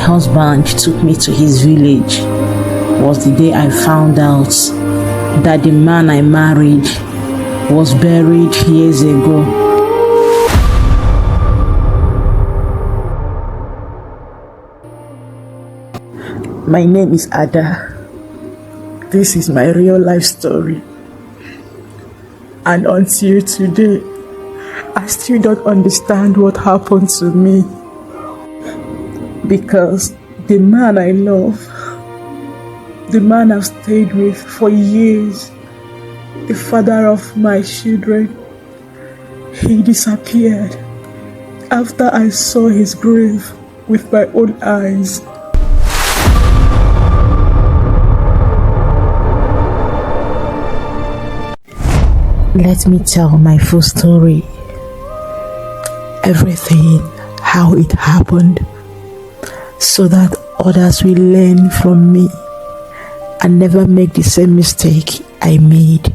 husband took me to his village was the day I found out that the man I married was buried years ago. My name is Ada. This is my real life story. And until today, I still don't understand what happened to me. Because the man I love, the man I've stayed with for years, the father of my children, he disappeared after I saw his grave with my own eyes. Let me tell my full story. Everything, how it happened, so that others will learn from me and never make the same mistake I made.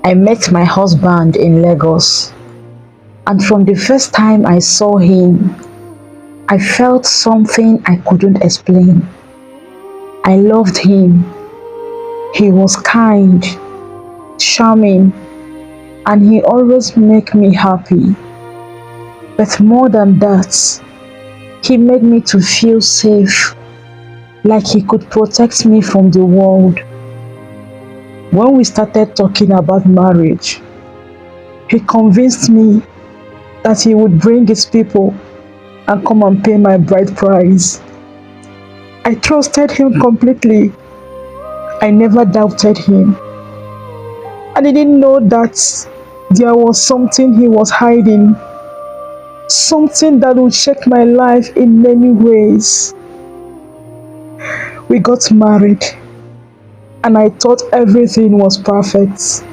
I met my husband in Lagos, and from the first time I saw him, I felt something I couldn't explain. I loved him. He was kind, charming, and he always made me happy. But more than that, he made me to feel safe, like he could protect me from the world. When we started talking about marriage, he convinced me that he would bring his people and come and pay my bride price. I trusted him completely. I never doubted him. I didn't know that there was something he was hiding, something that would shake my life in many ways. We got married, and I thought everything was perfect.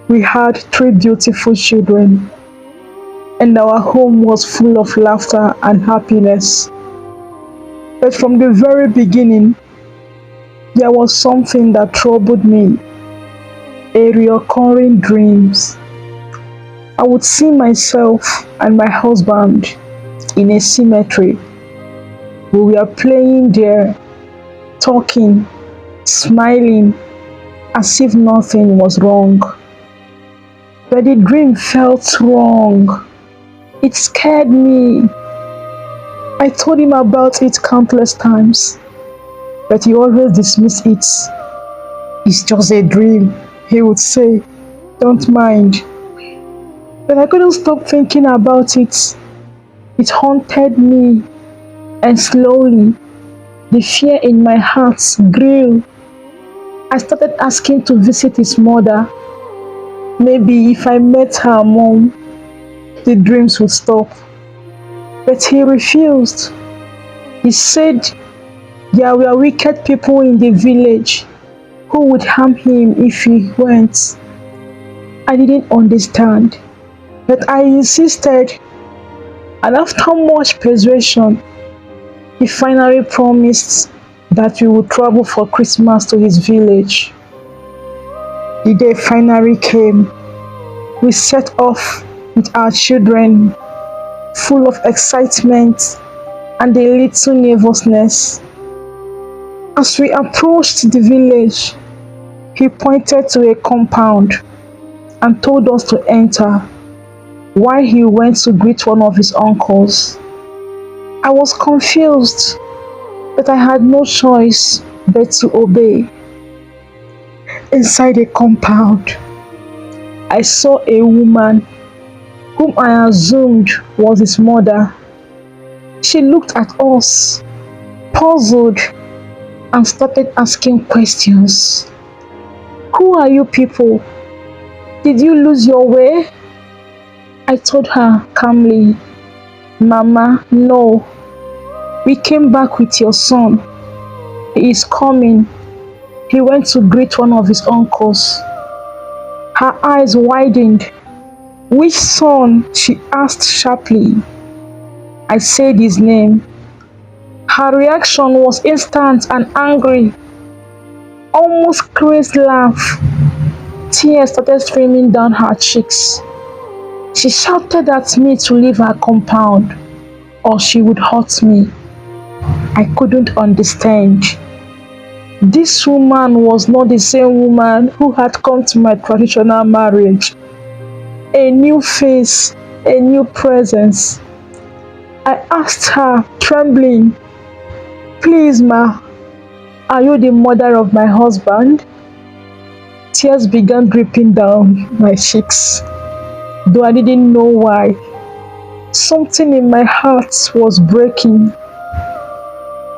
We had 3 beautiful children, and our home was full of laughter and happiness. But from the very beginning, there was something that troubled me, a recurring dreams. I would see myself and my husband in a cemetery. We were playing there, talking, smiling, as if nothing was wrong. But the dream felt wrong. It scared me. I told him about it countless times, but he always dismissed it. It's just a dream, he would say. Don't mind. But I couldn't stop thinking about it. It haunted me, and slowly, the fear in my heart grew. I started asking to visit his mother. Maybe if I met her mom, the dreams would stop. But he refused. He said there were wicked people in the village who would harm him if he went. I didn't understand, but I insisted, and after much persuasion, he finally promised that we would travel for Christmas to his village. The day finally came. We set off with our children, full of excitement and a little nervousness. As we approached the village, he pointed to a compound and told us to enter, while he went to greet one of his uncles. I was confused, but I had no choice but to obey. Inside the compound, I saw a woman whom I assumed was his mother. She looked at us, puzzled, and started asking questions. Who are you people? Did you lose your way? I told her calmly, Mama, no. We came back with your son. He is coming. He went to greet one of his uncles. Her eyes widened. Which son? She asked sharply. I said his name. Her reaction was instant and angry, almost crazy laugh. Tears started streaming down her cheeks. She shouted at me to leave her compound or she would hurt me. I couldn't understand. This woman was not the same woman who had come to my traditional marriage. A new face, a new presence. I asked her, trembling, "Please, ma, are you the mother of my husband?" Tears began dripping down my cheeks, though I didn't know why. Something in my heart was breaking.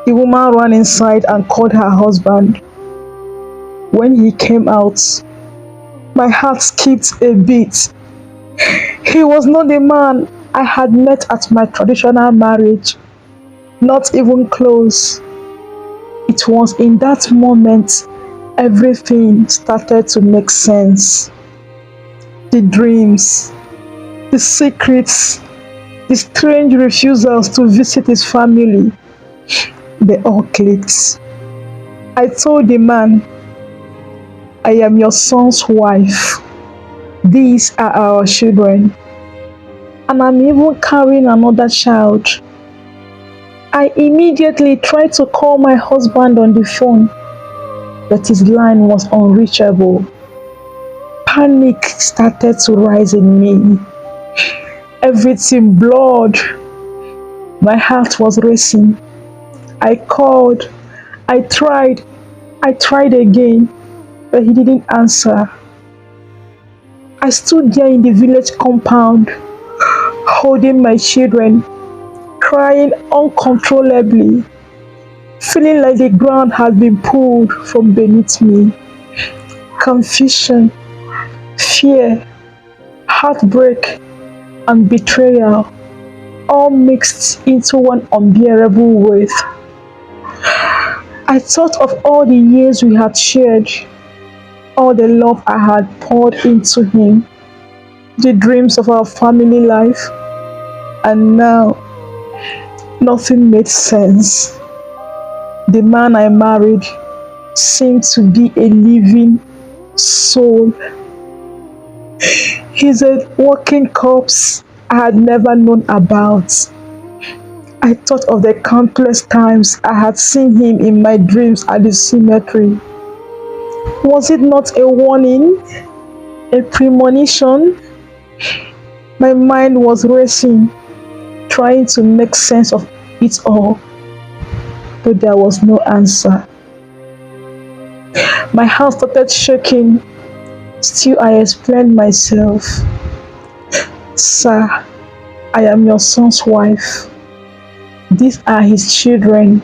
The woman ran inside and called her husband. When he came out, my heart skipped a beat. He was not the man I had met at my traditional marriage, not even close. It was in that moment everything started to make sense. The dreams, the secrets, the strange refusals to visit his family, they all clicked. I told the man, "I am your son's wife. These are our children. And I'm even carrying another child." I immediately tried to call my husband on the phone, but his line was unreachable. Panic started to rise in me. Everything blurred. My heart was racing. I called. I tried. I tried again, but he didn't answer. I stood there in the village compound, holding my children, crying uncontrollably, feeling like the ground had been pulled from beneath me. Confusion, fear, heartbreak, and betrayal all mixed into one unbearable weight. I thought of all the years we had shared, all the love I had poured into him, the dreams of our family life, and now nothing made sense. The man I married seemed to be a living soul. He's a walking corpse I had never known about. I thought of the countless times I had seen him in my dreams at the cemetery. Was it not a warning? A premonition? My mind was racing, trying to make sense of it all, but there was no answer. My hands started shaking. Still, I explained myself. "Sir, I am your son's wife. These are his children."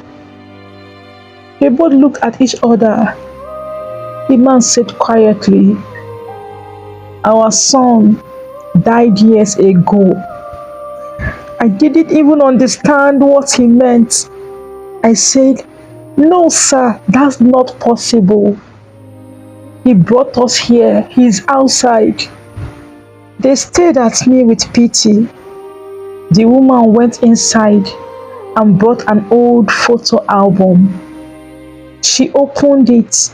We both looked at each other. The man said quietly, "Our son died years ago." I didn't even understand what he meant. I said, "No, sir, that's not possible. He brought us here. He's outside." They stared at me with pity. The woman went inside and brought an old photo album. She opened it,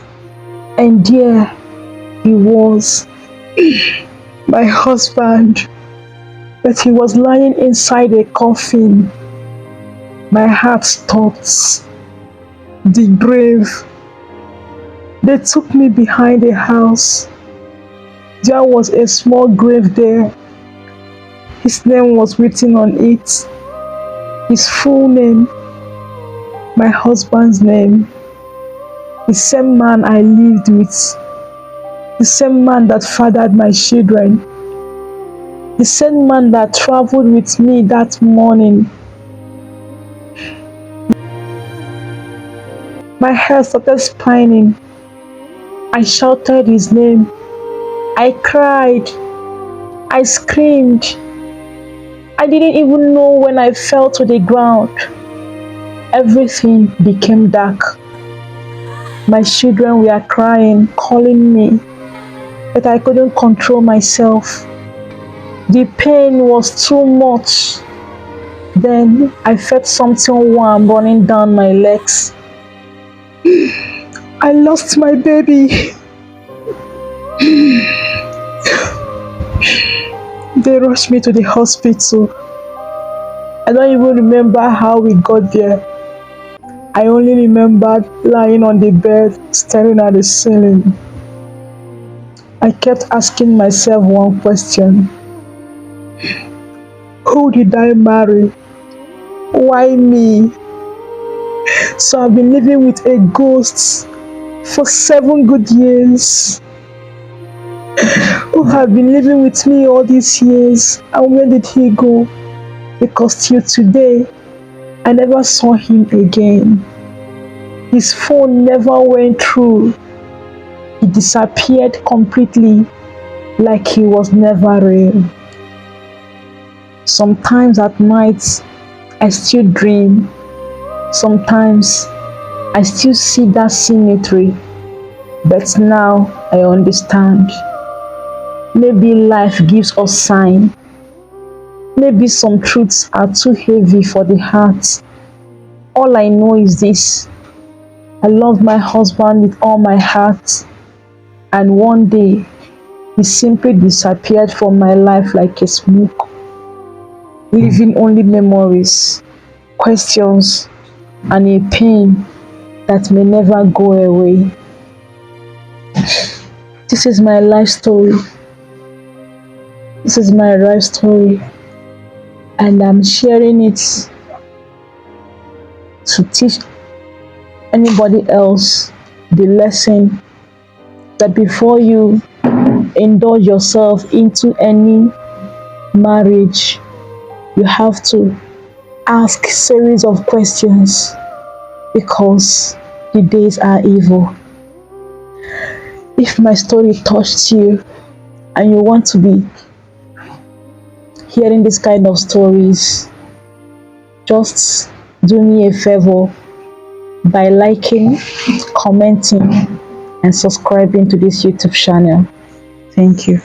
and there he was, my husband, but he was lying inside a coffin. My heart stopped. The grave. They took me behind a house. There was a small grave there. His name was written on it. His full name, my husband's name. The same man I lived with. The same man that fathered my children. The same man that traveled with me that morning. My hair started spinning. I shouted his name. I cried. I screamed. I didn't even know when I fell to the ground. Everything became dark. My children were crying, calling me, but I couldn't control myself. The pain was too much. Then I felt something warm running down my legs. I lost my baby. They rushed me to the hospital. I don't even remember how we got there. I only remembered lying on the bed, staring at the ceiling. I kept asking myself one question. Who did I marry? Why me? So I've been living with a ghost for 7 good years, who had been living with me all these years. And where did he go? Because till today, I never saw him again. His phone never went through. He disappeared completely, like he was never real. Sometimes at night, I still dream. Sometimes I still see that cemetery. But now I understand. Maybe life gives us signs. Maybe some truths are too heavy for the heart. All I know is this: I love my husband with all my heart, and one day he simply disappeared from my life like a smoke, leaving only memories, questions, and a pain that may never go away. This is my life story. This is my life story, and I'm sharing it to teach anybody else the lesson that before you indulge yourself into any marriage, you have to ask series of questions, because the days are evil. If my story touched you and you want to be hearing this kind of stories, just do me a favor by liking, commenting, and subscribing to this YouTube channel. Thank you.